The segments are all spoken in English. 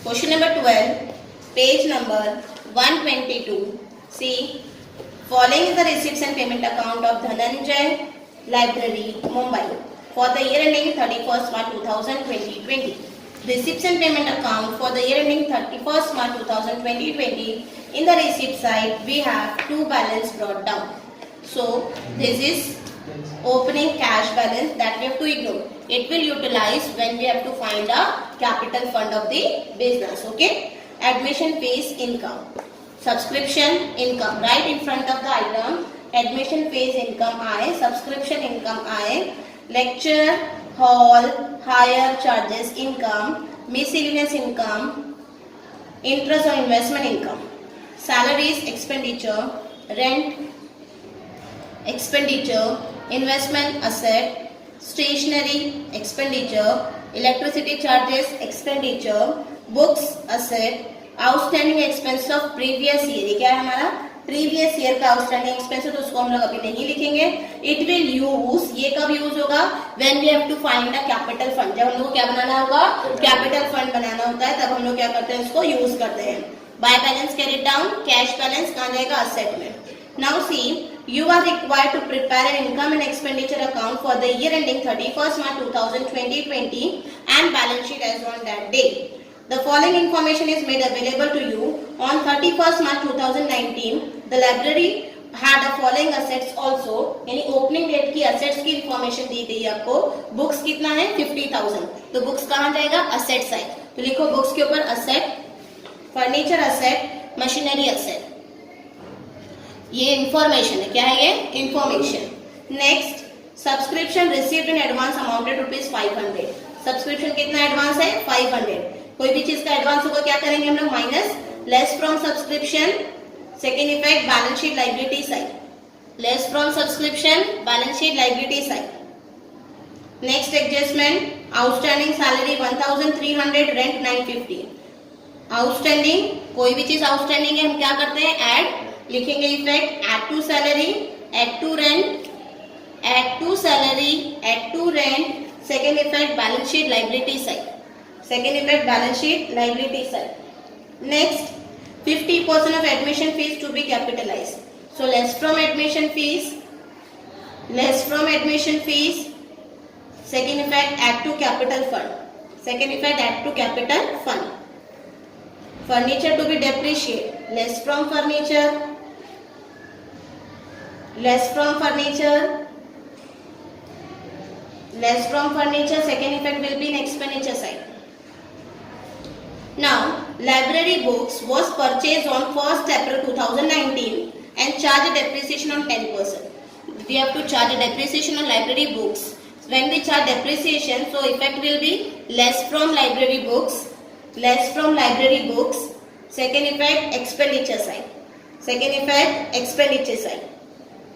Question number 12, page number 122. See, following is the receipts and payment account of Dhananjay Library, Mumbai for the year ending 31st March 2020. Receipts and payment account for the year ending 31st March 2020. In the receipt side, we have two balance brought down. So, this is opening cash balance that we have to ignore. It will utilize when we have to find a capital fund of the business. Okay. Admission fees income. Subscription income. Right in front of the item. Admission fees income I. Subscription income I. Lecture hall hire charges income. Miscellaneous income. Interest or investment income. Salaries expenditure. Rent expenditure. Investment asset, stationery expenditure, electricity charges expenditure, books asset, outstanding expense of previous year. ये क्या है हमारा previous year का outstanding expense है, तो उसको हम लोग अभी नहीं लिखेंगे. It will use, ये कब use होगा? When we have to find a capital fund. जब हम लोग को क्या बनाना होगा? Capital fund बनाना होता है, तब हम लोग क्या करते हैं? इसको use करते हैं. Buy balance carried down, cash balance कहाँ जाएगा? Asset में. Now see, you are required to prepare an income and expenditure account for the year ending 31st March 2020 and balance sheet as on that day. The following information is made available to you on 31st March 2019. The library had the following assets also. यानी opening date की assets की information दी गई है आपको. Books कितना है? 50,000. तो books कहाँ जाएगा? Asset side. तो लिखो books के ऊपर asset, furniture asset, machinery asset. ये इंफॉर्मेशन है. क्या है ये? Information. Next, subscription received in advance amounted ₹500. Subscription कितना एडवांस है? 500. कोई भी चीज का एडवांस होगा क्या करेंगे हम लोग? Minus, less from subscription. Second effect balance sheet liability side. Less from subscription, balance sheet liability side. Next adjustment, outstanding salary 1300, rent 950. Outstanding, कोई भी चीज आउटस्टैंडिंग है हम क्या करते हैं? ऐड लिखेंगे. Effect add to salary, add to rent, add to salary, add to rent. Second effect balance sheet liability side. Second effect balance sheet liability side. Next, 50% of admission fees to be capitalized. So less from admission fees, less from admission fees. Second effect, add to capital fund. Second effect, add to capital fund. Furniture to be depreciated, less from furniture, less from furniture, less from furniture. Second effect will be in expenditure side. Now, library books was purchased on 1st April 2019 and charge a depreciation on 10%. We have to charge a depreciation on library books. When we charge depreciation, so effect will be less from library books, less from library books. Second effect, expenditure side. Second effect, expenditure side.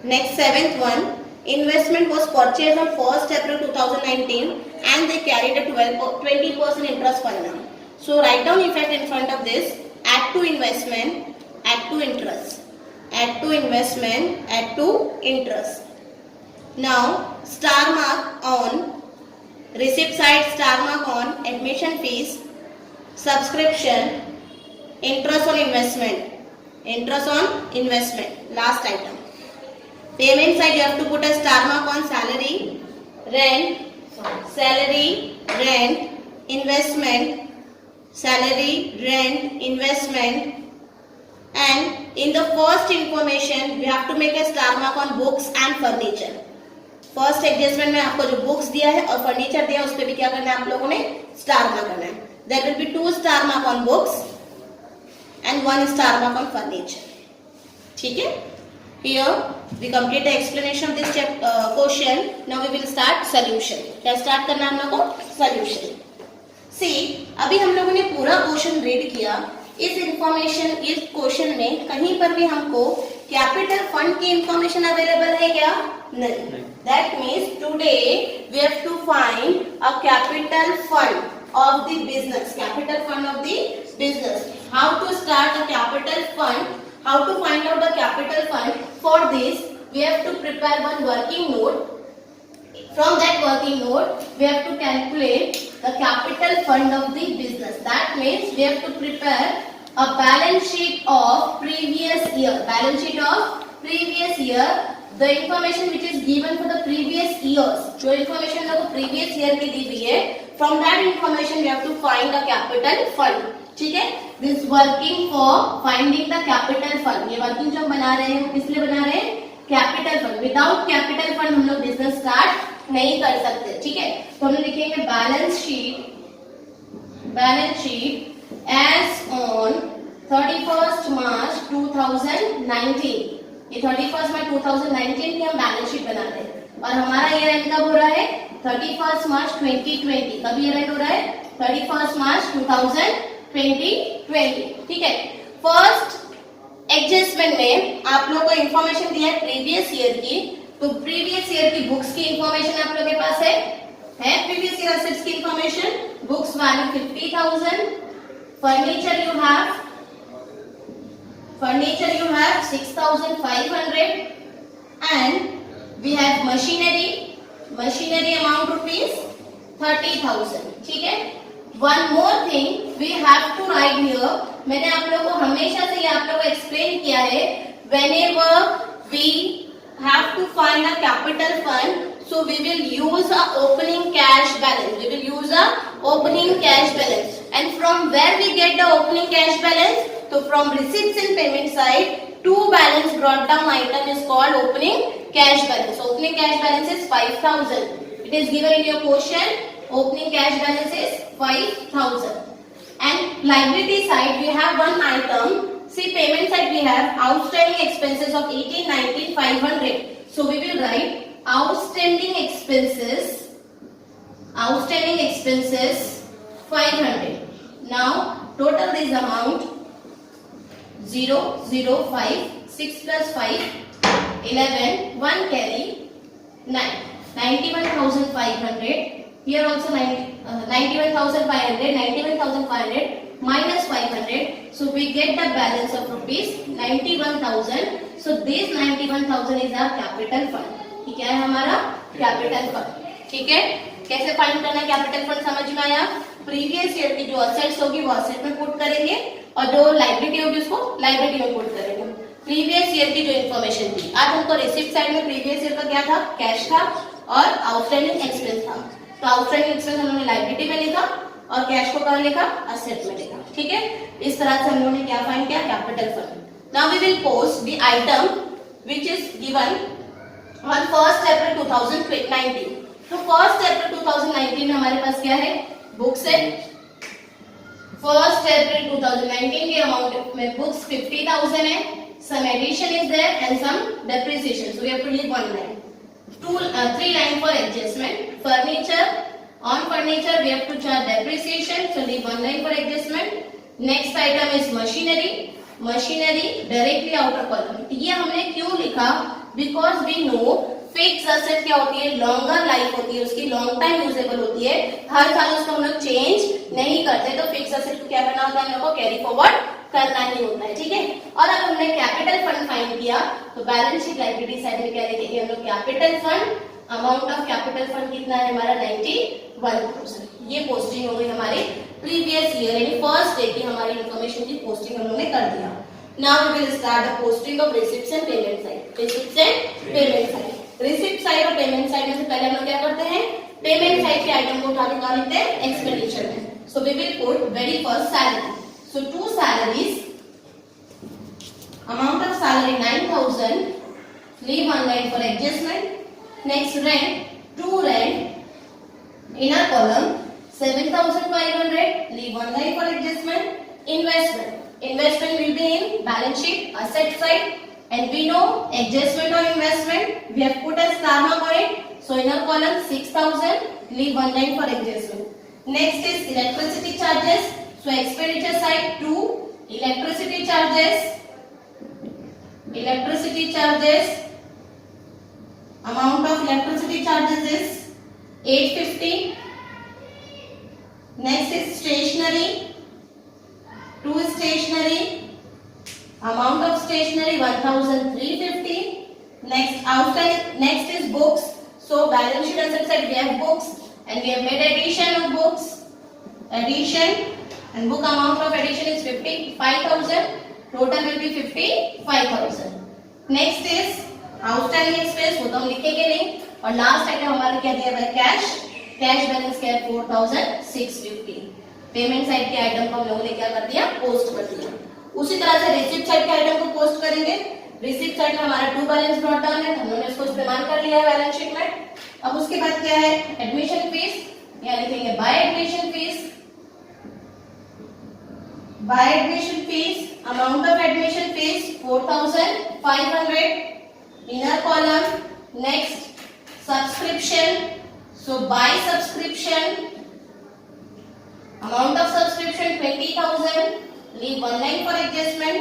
Next, seventh one, investment was purchased on 1st April 2019 and they carried a 20% interest per annum. So write down effect in front of this. Add to investment, add to interest, add to investment, add to interest. Now, star mark on receipt side, star mark on admission fees, subscription, interest on investment, interest on investment. Last item. Payment side you have to put a star mark on salary, rent, salary, rent, investment, salary, rent, investment. And in the first information we have to make a star mark on books and furniture. First adjustment में आपको जो books दिया है और furniture दिया है उस पे भी क्या करना है आप लोगों ने? स्टार मार्क करना है. There will be 2 star mark on books and 1 star mark on furniture. ठीक है? Here we complete the explanation of this question. Now we will start solution. क्या start करना है हम लोगों को? Solution. See, अभी हम लोगों ने पूरा क्वेश्चन रीड किया. इस इंफॉर्मेशन, इस क्वेश्चन में कहीं पर भी हमको कैपिटल फंड की इंफॉर्मेशन अवेलेबल है क्या? नहीं. That means today we have to find a capital fund of the business. Capital fund of the business. How to start a capital fund? How to find out the capital fund? For this, we have to prepare one working note. From that working note, we have to calculate the capital fund of the business. That means we have to prepare a balance sheet of previous year. Balance sheet of previous year. The information which is given for the previous years. जो information लोगों previous year की दी हुई है. From that information we have to find the capital fund. ठीक है? This working for finding the capital fund. ये working जो हम बना रहे हैं, किस लिए बना रहे हैं? Capital fund. Without capital fund हम लोग business start नहीं कर सकते. ठीक है? तो हम लिखेंगे balance sheet as on 31st March 2019. ये 31st March 2019 की हम बैलेंस शीट बना रहे हैं और हमारा ईयर एंड कब हो रहा है? 31st March 2020. कब ईयर एंड हो रहा है? 31st March 2020. ठीक है? फर्स्ट एडजस्टमेंट में आप लोगों को इंफॉर्मेशन दिया है प्रीवियस ईयर की, तो प्रीवियस ईयर की बुक्स की इंफॉर्मेशन आप लोगों के पास है प्रीवियस ईयर असेट्स की information. Books value 50,000. Furniture you have 6,500 and we have machinery amount rupees 30,000. ठीक है? One more thing we have to write here. मैंने आप लोगों को हमेशा से ये आप लोगों को एक्सप्लेन किया है, whenever we have to find a capital fund, so we will use a opening cash balance. And from where we get the opening cash balance? So from receipts and payment side, two balance brought down item is called opening cash balance. So opening cash balance is 5,000. It is given in your question. Opening cash balance is 5,000. And liability side we have one item. See, payment side we have outstanding expenses of 18, 19, 500. So we will write outstanding expenses 500. Now total this amount 0, 0, 5, 6 plus 5, 11, 1 carry, 9, 91,500. Here also 91,500 minus 500. So we get the balance of rupees 91,000. So this 91,000 is our capital fund. ठीक है हमारा capital fund. ठीक है? कैसे find करना है capital fund समझ में आया? प्रीवियस ईयर की जो असेट्स होगी वो असेट में पुट करेंगे और जो लायबिलिटी होगी उसको लायबिलिटी में पुट करेंगे. प्रीवियस ईयर की जो इन्फॉर्मेशन थी, आज हमको रिसिप्ट साइड में प्रीवियस ईयर का क्या था? कैश था और आउटस्टैंडिंग एक्सपेंस था. तो आउटस्टैंडिंग एक्सपेंस हमने लायबिलिटी में लिखा और कैश को कहाँ लिखा? असेट में लिखा. ठीक है? इस तरह से हम लोगों ने क्या फाइंड किया? Capital fund. Now we will post the item which is given on 1st April 2019. तो 1st April 2019 में हमारे पास क्या है? बुक्स है. 1st April 2019 के अमाउंट में बुक्स 50,000 है. Some addition is there and some depreciation. So we have to leave one line. 3 line for adjustment. Furniture. On furniture we have to charge depreciation. So leave one line for adjustment. Next item is machinery. Directly outer column. ये हमने क्यों लिखा? Because we know fix asset क्या होती है? Longer life होती है, उसकी लॉन्ग टाइम यूजेबल होती है, हर साल उसको हम लोग चेंज नहीं करते. तो फिक्स असेट को क्या करना होता है? हम लोग को कैरी फॉरवर्ड करना ही होता है. ठीक है? और अब हमने कैपिटल फंड फाइंड किया तो बैलेंस शीट लायबिलिटी साइड में क्या लिखेंगे हम लोग? Capital fund. Amount of capital fund कितना है हमारा? 91,000. ये पोस्टिंग हो गई हमारी प्रीवियस ईयर यानी फर्स्ट डे की हमारी इन्फॉर्मेशन की पोस्टिंग हम लोगों ने कर दिया. Now we will start the posting of receipts and payment side. Receipts and payment side. Receipt side और payment side में से पहले हम लोग क्या करते हैं? Payment side के आइटम को उठा के कहाँ लिखते हैं? एक्सपेंडिचर में. So we will put very first salary. So two salaries. Amount of salary 9,000. Leave one line for adjustment. Next rent. Two rent. Inner column 7,500. Leave one line for adjustment. Investment. Investment will be in balance sheet, asset side, and we know adjustment or investment we have put a star mark on it. So inner column 6,000, leave one line for adjustment. Next is electricity charges. So expenditure side 2, electricity charges. Amount of electricity charges is 850. Next is stationery. 2 stationery. Amount of stationery 1,350. Next is books. So balance sheet asset side we have books and we have made addition of books. Addition and book amount of addition is 55,000. Total will be 55,000. Next is outstanding expense, वो तो हम लिखेंगे नहीं. और last item हमारा क्या दिया हुआ है? कैश. कैश बैलेंस क्या है? 4,650. पेमेंट साइड के आइटम को हम लोगों ने क्या कर दिया? पोस्ट कर दिया. उसी तरह से रिसिप्ट साइड के आइटम को पोस्ट करेंगे. रिसिप्ट साइड में हमारा टू बैलेंस ब्रॉट डाउन है, हम लोगों ने इसको इस्तेमाल कर लिया है बैलेंस शीट में. अब उसके बाद क्या है? Admission fees. यहाँ लिखेंगे by admission fees. By admission fees, amount of admission fees 4,500. Inner column. Next subscription. So by subscription, amount of subscription 20,000. Leave one line for adjustment.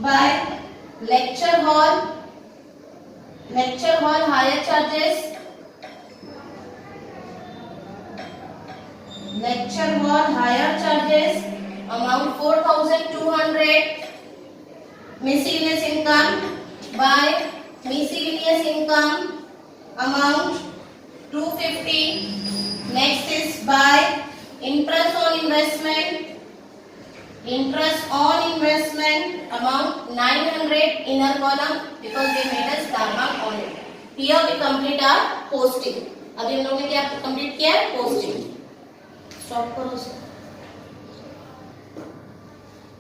By lecture hall hire charges. Lecture hall hire charges amount 4,200. Miscellaneous income. By miscellaneous income amount 250. Next is by interest on investment. Interest on investment amount 900. Inner column because they made a star mark on it. Here we complete our posting. अभी हम लोगों ने क्या complete किया है? Posting. Stop करो sir.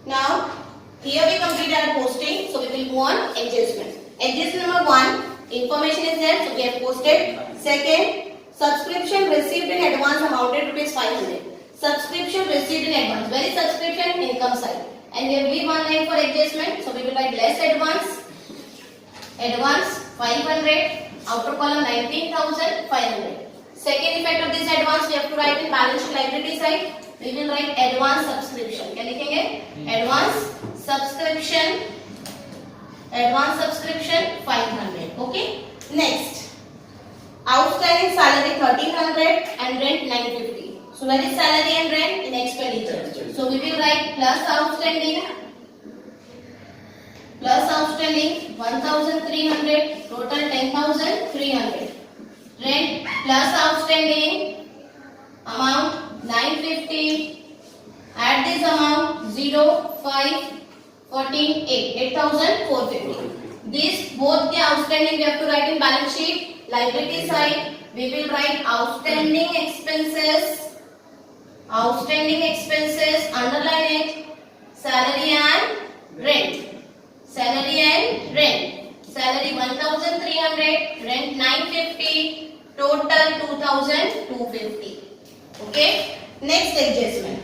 Now here we complete our posting, so we will move on adjustment. Adjustment number 1, information is there, so we have posted. Second, subscription received in advance amounted to rupees 500. Subscription received in advance. Where is subscription? Income side. And we have leave one line for adjustment. So we will write less advance. Advance 500. Outer column 19,500. Second effect of this advance we have to write in balance sheet liability side. We will write advance subscription. क्या लिखेंगे? Advance subscription. Advance subscription 500. Okay. Next. Outstanding salary 1,300 and rent 950. So where is salary and rent? In expenditure. So we will write plus outstanding 1,300, total 10,300. Rent plus outstanding amount 950. Add this amount 0, 5, 14, 8, 8,450. This both the outstanding we have to write in balance sheet liability side. We will write outstanding expenses. Outstanding expenses, underline it. Salary and rent. Salary and rent. Salary 1,300, rent 950, total 2,250. Okay. Next adjustment.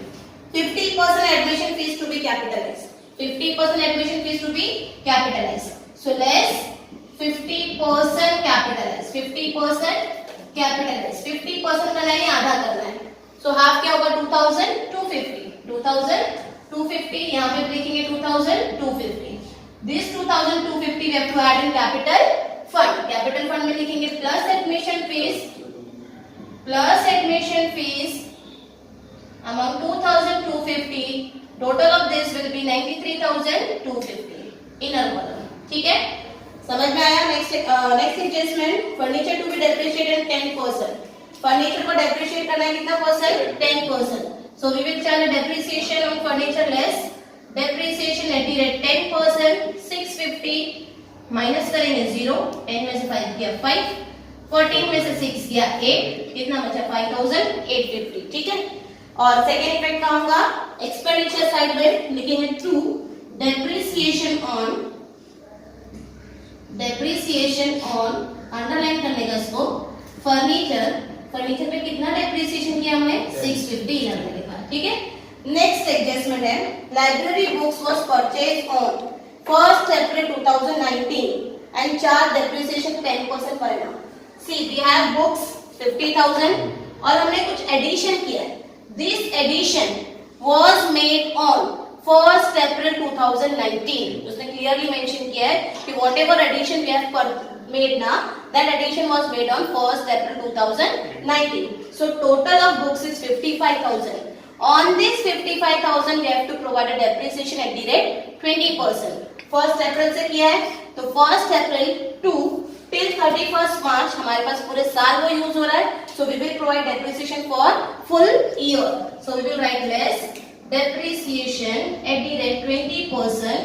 50% admission fees to be capitalized. 50% admission fees to be capitalized. So less 50% capitalized. 50% capitalized. 50% का नहीं आधा करना है. So half क्या होगा? 2,250. 2,250. यहाँ पे लिखेंगे 2,250. This 2,250 we have to add in capital fund. Capital fund में लिखेंगे plus admission fees. Plus admission fees amount 2,250. Total of this will be 93,250. Inner column. ठीक है? समझ में आया? Next adjustment. Furniture to be depreciated 10%. Furniture को depreciate करना है कितना percent? 10%. So we will charge depreciation on furniture less. Depreciation at the rate 10%. 650 minus करेंगे 0. 10 में से 5 गया 5. 14 में से 6 गया 8. कितना बचा? 5,850. ठीक है. और सेकेंड इफेक्ट क्या होगा? एक्सपेंडिचर साइड में लिखेंगे 2. डेप्रिसिएशन ऑन अंडरलाइन करने का इसको. फर्नीचर पे कितना डेप्रिसिएशन किया हमने? 650 यहाँ पे लिखा. ठीक है. नेक्स्ट एडजस्टमेंट है library books was purchase on 1st April 2019 and charge depreciation 10% पर annum. See we have books 50,000 और हमने कुछ एडिशन किया है. This addition was made on 1st April 2019. उसने क्लियरली मेंशन किया है कि whatever addition we have made now, that addition was made on 1st April 2019. So total of books is 55,000. On this 55,000 we have to provide a depreciation at the rate 20%. 1st April से किया है तो 1st April to till 31st मार्च हमारे पास पूरे साल वो use हो रहा है. So we will provide depreciation for full year. So we will write less depreciation at the rate 20%,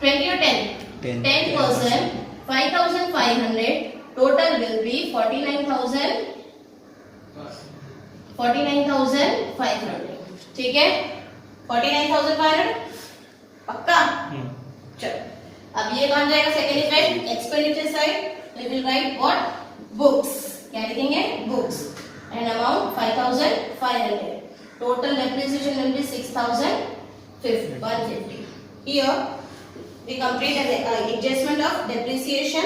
20 or 10? 10%, 5,500. Total will be 49,500. ठीक है, 49,500 पक्का. चलो, अब ये कौन जाएगा second effect expenditure side. We will write what books. क्या लिखेंगे? Books. And amount 5,500. Total depreciation will be 6,150. Here we complete the adjustment of depreciation.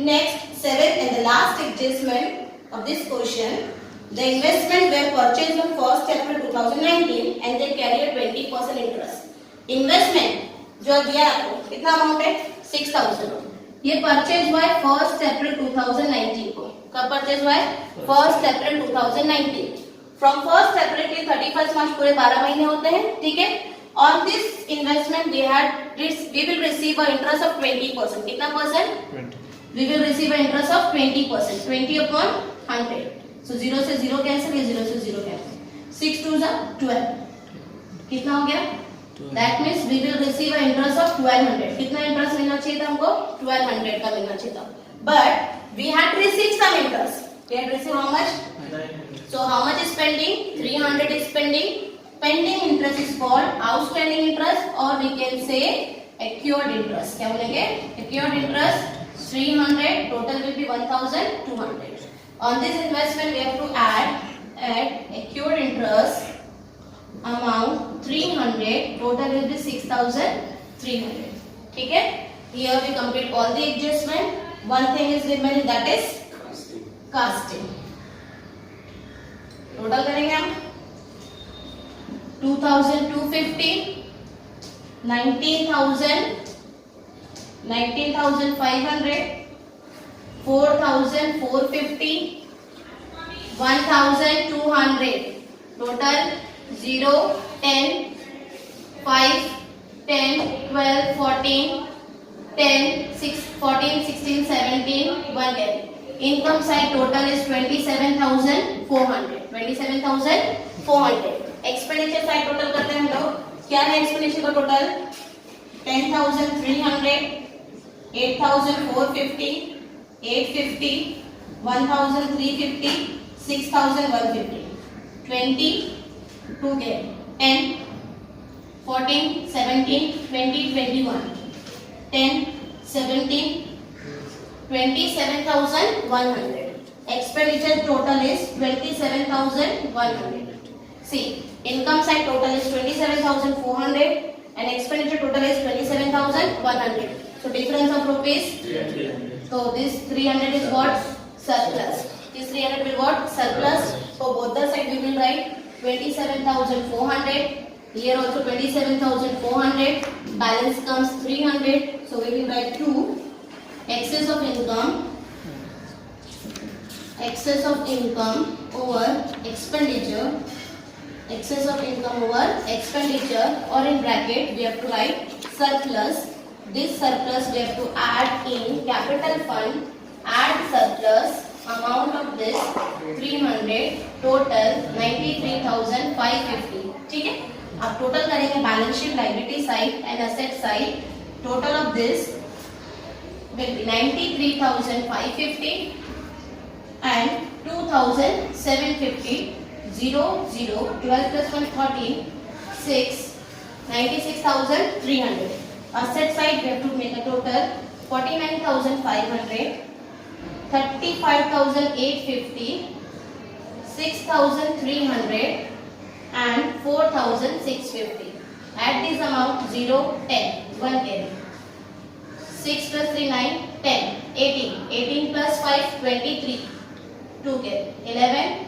Next, seventh and the last adjustment of this question. The investment were purchased on 1st April 2019 and they carry a 20% interest. Investment जो दिया आपको कितना amount है? 6,000. ये purchase हुआ है 1st April 2019 को. कब परचेज हुआ है? 1st April 2019. From 1st April till 31st March पूरे 12 महीने होते हैं. ठीक है. On this investment we will receive an interest of 20%. कितना percent? 20. We will receive an interest of 20%. 20 upon 100. So 0 से 0 कैंसिल, ये 0 से 0 कैंसिल. 6 2 12. कितना हो गया? That means we will receive an interest of 1200. कितना इंटरेस्ट मिलना चाहिए था हमको? 1200 का मिलना चाहिए था. But we had received some interest. We had received how much? 900. So how much is pending? 300 is pending. Pending interest is called outstanding interest or we can say accrued interest. क्या बोलेंगे? Accrued interest 300. Total will be 1,200. On this investment we have to add accrued interest amount 300. Total will be 6,300. ठीक है? Here we complete all the adjustment. One thing is remaining, that is casting. Total करेंगे हम 2,250, 19,000, 19,500, 4,450, 1,200. Total 0, 10, 5, 10, 12, 14, 10, 6, 14, 16, 17, 1 carry. Income side total is 27,400. 27,400. Expenditure side total करते हैं हम लोग. क्या है expenditure का total? 10,300, 8,450, 850, 1,350, 6,150. 20, 2 get 10, 14, 17, 20, 21, 10, 17, 27,100. Expenditure total is 27,100. See, income side total is 27,400 and expenditure total is 27,100. So difference of rupees. So this 300 is what? Surplus. This 300 will what? Surplus. For both the side we will write 27,400. Here also 27,400. Balance comes 300. So we will write 2. Excess of income over expenditure, excess of income over expenditure, or in bracket we have to write surplus. This surplus we have to add in capital fund. Add surplus, amount of this 300, total 93,550. ठीक है. अब total करेंगे balance sheet, liability side and asset side. Total of this will be 93,550 and 2,750. 0, 0, 12 plus 1, 13, 6, 96,300. Asset side we have to make a total 49,500, 35,850, 6,300 and 4,650. Add this amount 0, 10, 1 carry. 6 plus 3, 9, 10, 18, 18 plus 5, 23, 2 carry, 11,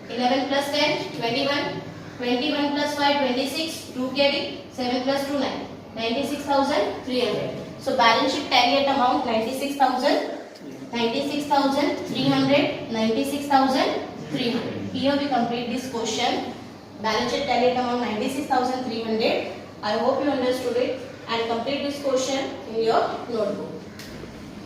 11 plus 10, 21, 21 plus 5, 26, 2 carry, 7 plus 2, 9, 96,300. So balance sheet tally at amount 96,300, 96,300. Here we complete this question. Balance sheet tally at amount 96,300. I hope you understood it and complete this question in your notebook.